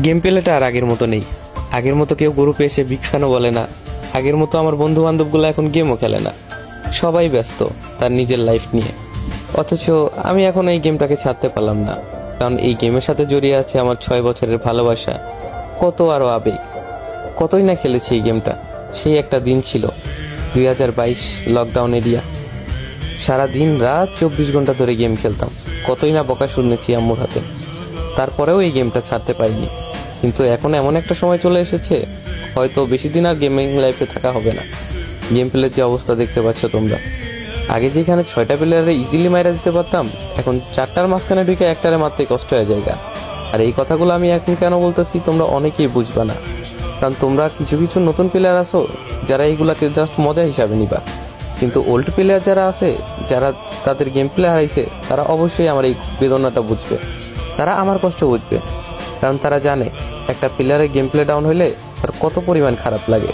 Game প্লেটা আর আগের মতো নেই। আগের মতো কেউ গ্রুপে এসে বিগ ফ্যানও বলে না। আগের মতো আমার বন্ধু বান্ধবগুলো এখন গেমও খেলে না। সবাই ব্যস্ত তার নিজের লাইফ নিয়ে। অথচ আমি এখন এই গেমটাকে ছাড়তে পারলাম না, কারণ এই গেমের সাথে জড়িয়ে আছে আমার 6 বছরের ভালোবাসা, কত আরো আবেগ। কতই না খেলেছি এই গেমটা। সেই একটা দিন ছিল 2022 লকডাউন এরিয়া। সারা দিন রাত 24 ঘন্টা ধরে গেম খেলতাম। কতই না বকা শুনেছি আম্মুর হাতে, তারপরেও এই গেমটা ছাড়তে পারিনি। কিন্তু এখন এমন একটা সময় চলে এসেছে, হয়তো বেশি দিন আর গেমিং লাইফে থাকা হবে না। গেম প্লের যে অবস্থা দেখতে পাচ্ছ তোমরা, আগে যেখানে 6টা প্লেয়ারে ইজিলি মাইরা দিতে পারতাম, এখন 4টার মাঝখানে ঢুকে একটারে মারতে কষ্ট হয়ে যায়। আর এই কথাগুলো আমি এখন কেন বলতেছি তোমরা অনেকেই বুঝবা না, কারণ তোমরা কিছু কিছু নতুন প্লেয়ার আছো যারা এইগুলাকে জাস্ট মজা হিসাবে নিবা। কিন্তু ওল্ড প্লেয়ার যারা আছে, যারা তাদের গেম প্লে হারাইছে, তারা অবশ্যই আমার এই বেদনাটা বুঝবে। তারা আমার কষ্ট বুঝবে, কারণ তারা জানে একটা প্লেয়ারের গেম প্লে ডাউন হইলে তার কত পরিমাণ খারাপ লাগে।